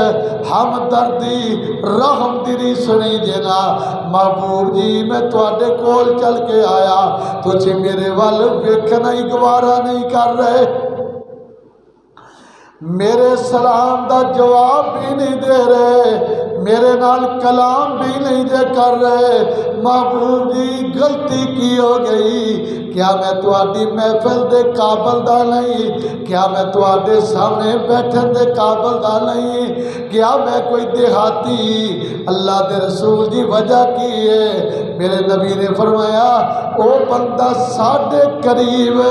ہمدردی رحم دلی سنی جنا محبوب جی میں تہاڈے کول چل کے آیا تجھے میرے ول ویکھنا ہی گوارا نہیں کر رہے میرے سلام دا جواب بھی نہیں دے رہے، میرے نال کلام بھی نہیں دے کر رہے۔ محبوب جی غلطی کی ہو گئی، کیا میں تواڈی محفل دے قابل دا نہیں؟ کیا میں تواڈے سامنے بیٹھن دے قابل دا نہیں؟ کیا میں کوئی دیہاتی؟ اللہ دے رسول دی وجہ کی ہے؟ میرے نبی نے فرمایا او بندہ ساڈے قریب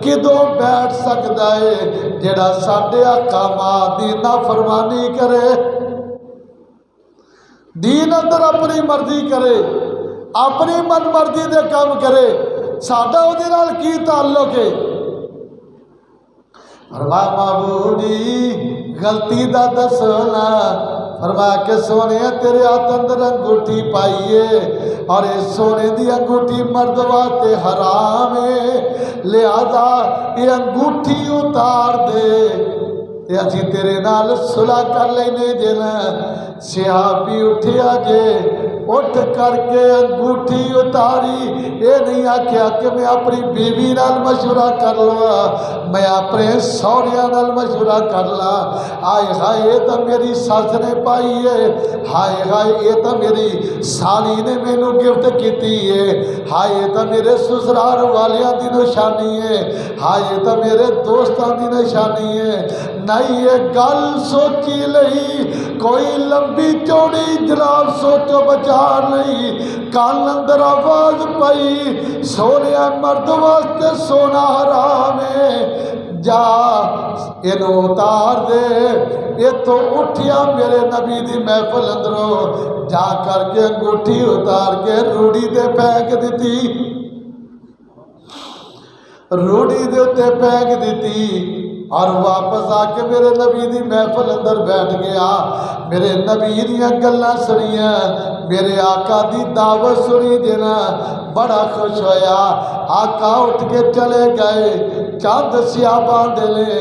کدوں بیٹھ سکتا ہے جڑا ساڈے احکامات دی نافرمانی کرے، دین اندر اپنی مرضی کرے، اپنی من مرضی دے کام کرے، ساڈا او دے نال کی تعلق ہے؟ فرمایا محبوب جی غلطی دا دسنا۔ فرمایا کہ سونے تیرے ہاتھ اندر انگوٹھی پائیے اور اس سونے دی انگوٹھی مرد واسطے حرام ہے، لہذا یہ انگوٹھی اتار دے تے اسی تیرے نال صلح کر لینے جنا۔ صحابی اٹھیا جے، اٹھ کر کے انگوٹھی اتاری، یہ نہیں آکھیا کہ میں اپنی بیوی نال مشورہ کر لوا، میں اپنے سوریاں نال مشورہ کر لا، آئے ہائے یہ تو میری ساس نے پائی ہے، ہائے ہائے یہ تو میری سالی نے مینوں گفٹ کیتی ہے، ہائے یہ تو میرے سسرال والیاں دی نشانی ہے، ہائے یہ تو میرے دوستاں دی نشانی ہے۔ نہیں یہ گل سوچی لئی، کوئی لمبی چوڑی جناب سوچو بچار نہیں، کان اندر آواز پئی سونے مرد واسطے سونا حرام ہے، جا اینو اتار دے۔ یہ تو اٹھیا میرے نبی دی محفل اندروں، جا کر کے انگوٹھی اتار کے روڑی دے پھینک دیتی، روڑی دے اتے پھینک دیتی، اور واپس آ کے میرے نبی دی محفل اندر بیٹھ گیا، میرے نبی دیاں گلاں سنیاں، میرے آقا دی دعوت سنی دینا، بڑا خوش ہویا۔ آقا اٹھ کے چلے گئے، چاند صحابہ دے لے،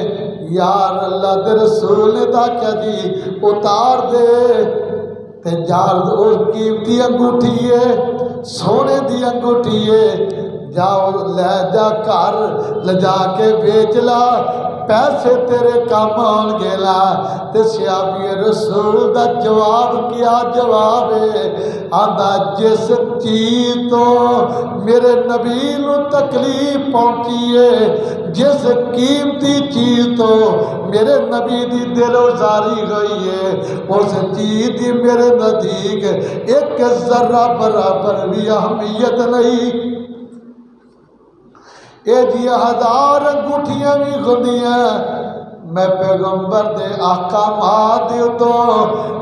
یار اللہ دے رسول نے دا کیا جی اتار دے تے جار اس قیمتی انگوٹھی ہے، سونے دی انگوٹھی ہے، جاؤ لے جا کر لجا کے بیچ لا، پیسے تیرے کام آن گیلا۔ تے صحابی رسول دا جواب کیا جواب ہے، آندہ جس چیز تو میرے نبی نو تکلیف پہنچی ہے، جس قیمتی چیز تو میرے نبی دی دلوزاری ہوئی ہے، اس چیز دی میرے نزدیک ایک ذرہ برابر بھی اہمیت نہیں۔ اے جی ہزار انگوٹھیاں بھی خودیاں، میں پیغمبر دے احکامات دیو تو،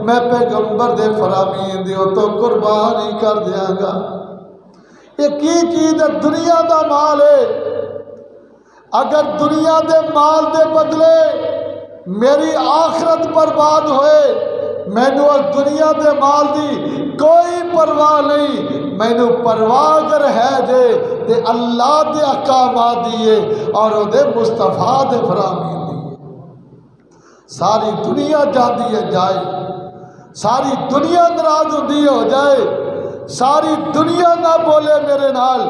میں پیغمبر دے فرامین دیو تو قربانی کر دیاں گا۔ یہ کی چیز دنیا دا مال ہے، اگر دنیا دے مال دے بدلے میری آخرت برباد ہوئے، میں نو اس دنیا دے مال دی کوئی پرواہ نہیں، میں نو پرواہ اگر ہے جے تے اللہ دے احکامات دیئے اور او دے مصطفیٰ دے فرامین دیئے۔ ساری دنیا جاندی ہے جائے، ساری دنیا ناراض ہوندی ہو جائے، ساری دنیا نہ بولے میرے نال،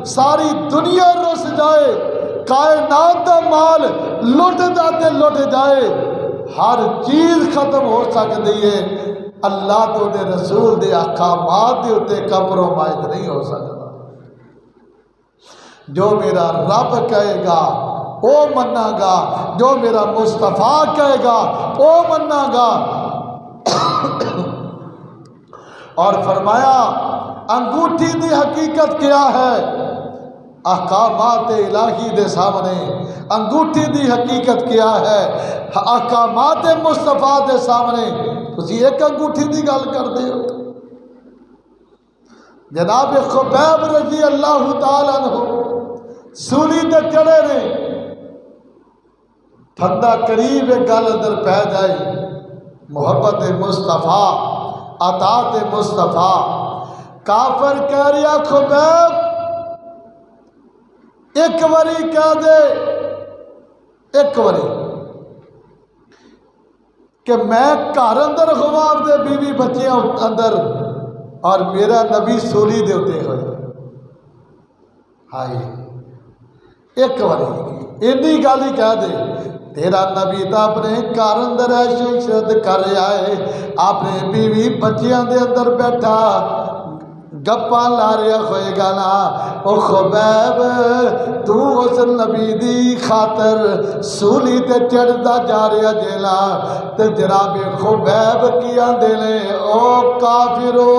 ساری دنیا رس جائے، کائنات دا مال لٹ جاتے لٹ جائے، ہر چیز ختم ہو سکتی ہے، اللہ تو دے رسول دے احکامات دے اتے کمپرومائز نہیں ہو سکتا۔ جو میرا رب کہے گا او منا گا، جو میرا مصطفیٰ کہے گا او منا گا۔ اور فرمایا انگوٹھی دی حقیقت کیا ہے؟ احکامات الہی دے سامنے انگوٹھی دی حقیقت کیا ہے؟ احکامات مصطفیٰ دے سامنے تسی ایک انگوٹھی دی گل کر دے ہو۔ جناب خبیب رضی اللہ تعالیٰ عنہ سولی تے چڑھے نے، پھندا قریب ایک گل اندر پہ جائے، محبت مصطفیٰ، اطاعت مصطفیٰ، کافر کہہ رہا خبیب ایک وری کہہ دے، ایک وری کہ میں گھر اندر خباب دے بیوی بچیاں اندر اور میرا نبی سولی دے ہوتے ہوئے، ہائے ایک واری اینی گل ہی کہہ دے تیرا نبی تو اپنے گھر اندر عشرت کر رہا ہے، اپنے بیوی بچیاں دے اندر بیٹھا گپاں لا رہا ہوئے گا نا۔ او خبیب تو اس نبی دی خاطر سولی تے چڑھدا جا رہا جیلا تے جناب خبیب کی آندے نے او کافرو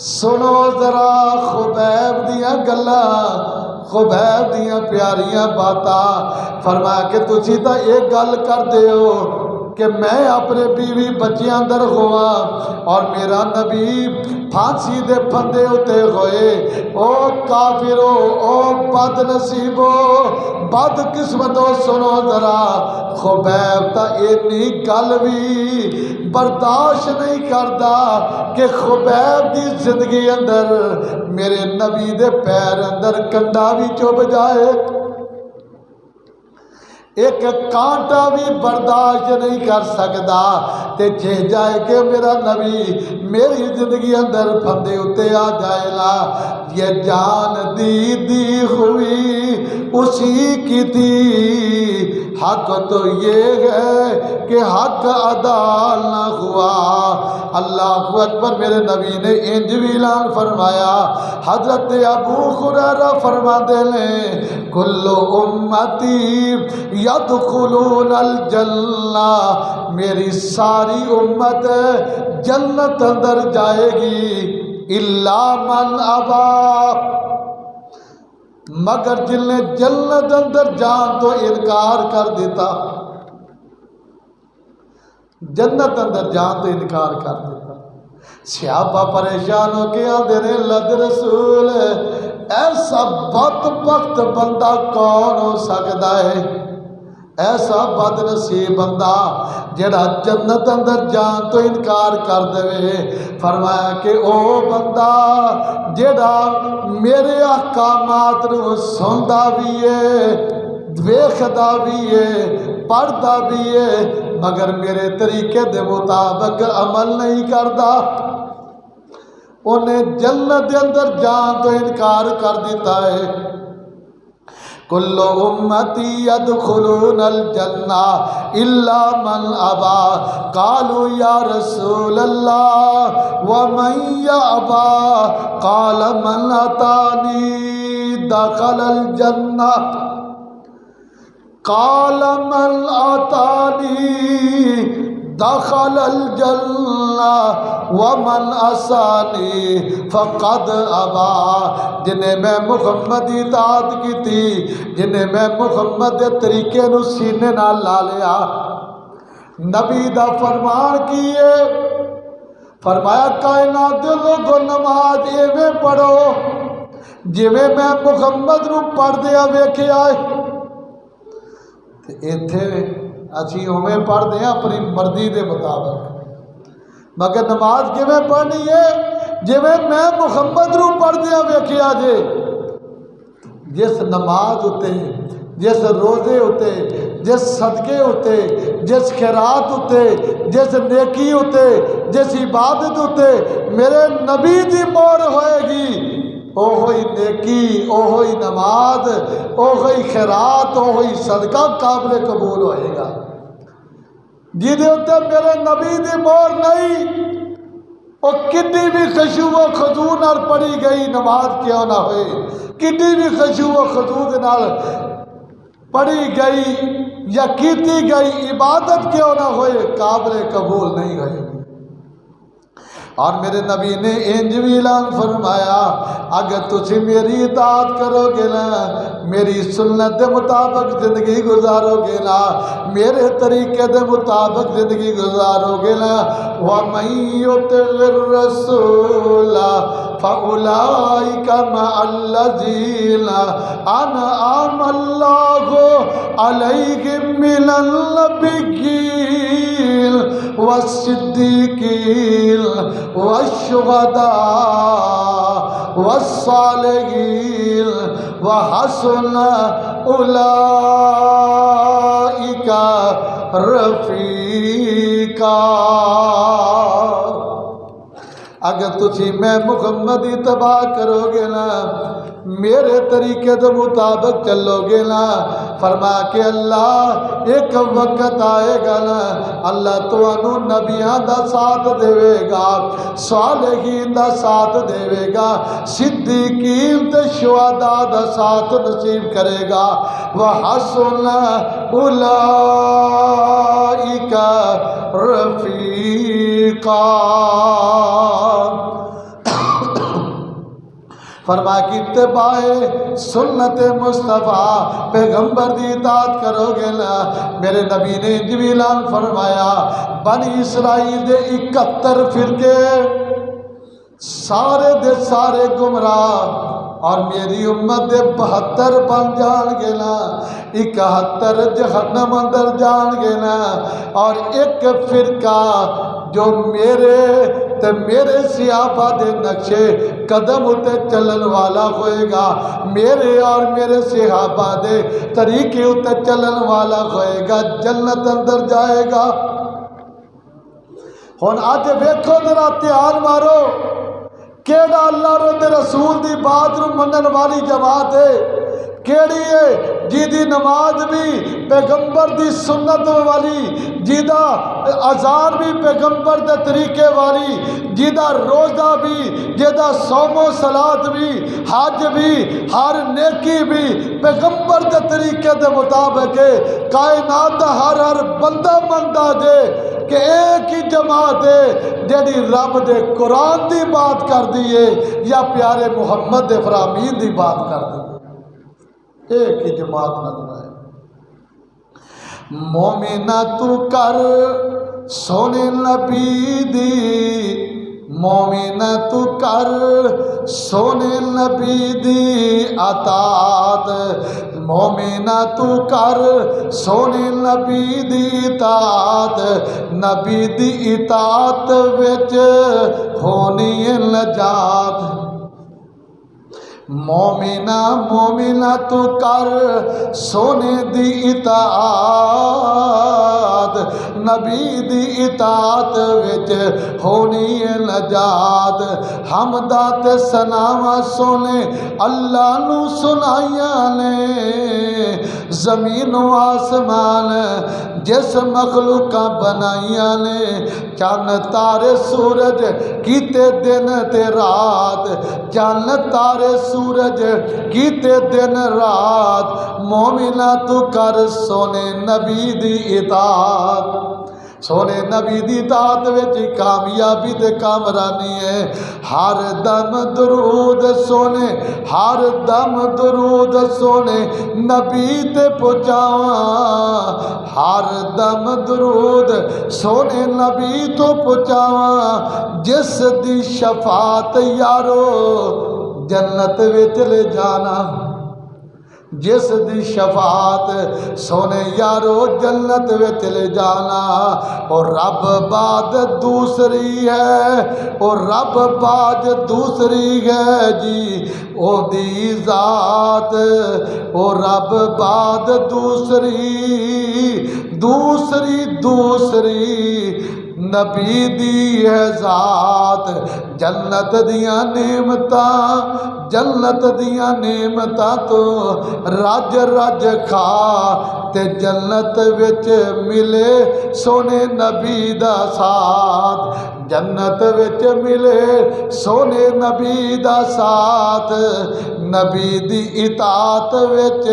سنو ذرا خبیب دیاں گلاں، خبیب دیاں پیاریاں باتاں۔ فرمایا کہ تسی تا ایک گل کر دے ہو کہ میں اپنے بیوی بچیاں اندر ہوا اور میرا نبی پھانسی دے پھندے ہوتے ہوئے۔ او کافرو، او بد نصیبو، بد قسمتو، سنو ذرا خبیب تا اینی گل بھی برداشت نہیں کردا کہ خبیب دی زندگی اندر میرے نبی دے پیر اندر کنڈا بھی چوب جائے، ایک کانٹا بھی برداشت نہیں کر سکتا تے جے جائے کہ میرا نبی میری زندگی اندر پھندے اتے آ جائے لا۔ یہ جان دی ہوئی اسی کی تھی، حق تو یہ ہے کہ حق ادا نہ ہوا۔ اللہ اکبر، میرے نبی نے انج بھی اعلان فرمایا۔ حضرت ابو ہریرہ فرماتے ہیں کل امتی یدخلون الجنہ، میری ساری امت جنت اندر جائے گی الا من ابا، مگر جن نے جنت اندر جان تو انکار کر دیتا، جنت اندر جان تو انکار کر دیتا۔ صحابہ پریشان ہو کے آندے نے لد رسول ایسا بدبخت بندہ کون ہو سکتا ہے، ایسا بد نصیب بندہ جڑا جنت اندر جان تو انکار کر دے۔ فرمایا کہ او بندہ جڑا میرے احکامات نو سندا بھی ہے، ویکھدا بھی ہے، پڑھدا بھی ہے، مگر میرے طریقے دے مطابق عمل نہیں کردا، انہیں جنت دے اندر جان تو انکار کر دیتا ہے۔ کل امتی یدخلون الجنہ الا من ابا، قالوا یا رسول اللہ ومن یابا، قال من اتانی دخل الجنہ، قال من اتانی دخل الجنہ ومن عصانی فقد ابا۔ جنہیں میں محمد اطاعت کی تھی، جنہیں میں محمد دے طریقے نو سینے نہ لا لیا، نبی دا فرمان کیے، فرمایا کائنات دے لوگوں نماز ایویں پڑھو جویں میں محمد نو پڑھ دیا ویکھیا ہے۔ ایتھے اچھی اویں پڑھ دیں اپنی مرضی دے مطابق، مگر نماز کیویں پڑھنی ہے جویں میں محمد نو پڑھ دیا ویکھیا جے۔ جس نماز اتے، جس روزے اتے، جس صدقے اتے، جس خیرات اتے، جس نیکی اتے، جس عبادت اتے میرے نبی دی مہر ہوئے گی، اوہی نیکی، اوہی نماز، اوہی خیرات، اوہی صدقہ قابل قبول ہوئے گا۔ جیدے اتے میرے نبی دی مہر نہیں، اور کتنی بھی خشوع و خضوع نال پڑھی گئی نماز کیوں نہ ہوئے، کتنی بھی خشوع و خضوع نال پڑھی گئی یا کیتی گئی عبادت کیوں نہ ہوئے، قابل قبول نہیں ہوئے۔ اور میرے نبی نے انج بھی اعلان فرمایا اگر تسی میری اطاعت کرو گے نا، میری سنت دے مطابق زندگی گزارو گے نا، میرے طریقے دے مطابق زندگی گزارو گے نا، وَمَن يُطِعِ الرَّسُولَ فَأُولَٰئِكَ مَعَ الَّذِينَ أَنْعَمَ اللَّهُ عَلَيْهِم مِّنَ النَّبِيِّينَ وَالصِّدِّيقِينَ وَالشُّهَدَاءِ وَالصَّالِحِينَ وَحَسُنَ أُولَٰئِكَ رَفِيقًا۔ اگر تسی میں محمد اتباع کرو گے نا میرے طریقے دے مطابق چلو گے نا فرما کہ اللہ ایک وقت آئے گا نا اللہ تانوں نبیاں دا ساتھ دے گا صالحین دا ساتھ دے گا صدیقین تے شہداء دا ساتھ نصیب کرے گا وحسن اولئک رفیقا فرما کی اتباع سنت مصطفیٰ پیغمبر دی اطاعت کرو گے نا میرے نبی نے اعلان فرمایا بنی اسرائیل دے 71 فرقے سارے دے سارے گمراہ اور میری امت دے 72 بن جان گے نا 71 جہنم اندر جان گے نا اور ایک فرقہ جو میرے صحابہ دے نقشے قدم اتے چلن والا ہوئے گا میرے اور میرے صحابہ دے طریقے اتے چلن والا ہوئے گا جنت اندر جائے گا ہن آج ویکھو ذرا دھیان مارو کیڑا اللہ رو دے رسول دی بات نو منن والی جماعت ہے کیڑی ہے جی دی نماز بھی پیغمبر دی سنت والی جی دا اذان بھی پیغمبر دے طریقے والی جی دا روزہ بھی جی دا صوم و صلات بھی حج بھی ہر نیکی بھی پیغمبر دے طریقے دے مطابق ہے کائنات دا ہر بندہ مندا جے کہ ایک ہی جماعت ہے جیڑی رب دے قرآن دی بات کر دیئے یا پیارے محمد دے فرامین دی بات کر دیئے ایک ہی جماعت نظر آئے مومنہ تو کر سونے نبی دی مومنہ تو کر سونے نبی دی اطاعت مومنہ تو کر سونے نبی دی اطاعت نبی دی اطاعت وچ ہونی نجات مومنہ تو کر سونے دی اطاعت نبی دی اطاعت وچ ہونی نجات حمدہ تے ثناواں سونے اللہ نو سنائیاں نے زمین و آسمان جس مخلوقاں بنائیاں نے چاند تارے سورج کیتے دن تے رات چاند تارے سورج کیتے دن رات مومنہ تو کر سونے نبی دی اطاعت سونے نبی دی اطاعت وچ کامیابی تے کامرانی ہے ہر دم درود سونے ہر دم درود سونے نبی تے پہنچاواں ہر دم درود سونے نبی تو پہنچاواں جس دی شفاعت یارو جنت وچ لے جانا جس دی شفاعت سونے یارو جنت وچ لے جانا اور رب بعد دوسری ہے اور رب بعد دوسری ہے جی او دی ذات اور رب بعد دوسری نبی دی ہے ذات جنت دیاں نعمتاں تو رج رج کھا تے جنت وچ ملے سونے نبی دا ساتھ جنت وچ ملے سونے نبی دا ساتھ نبی دی اطاعت وچ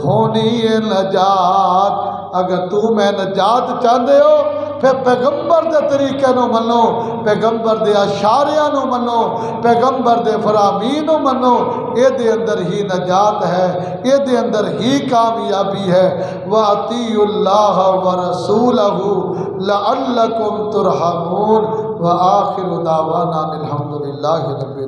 ہونی ہے نجات اگر تو میں نجات چاہتے ہو پھر پیغمبر دے طریقے نو منو پیغمبر دے اشاریاں نو منو پیغمبر دے فرامین نو منو اے دے اندر ہی نجات ہے اے دے اندر ہی کامیابی ہے وَأَطِيعُوا اللَّهَ وَرَسُولَهُ لَعَلَّكُمْ تُرْحَمُونَ وَآخِرُ دَعْوَانَا الْحَمْدُ لِلَّهِ رَبِّ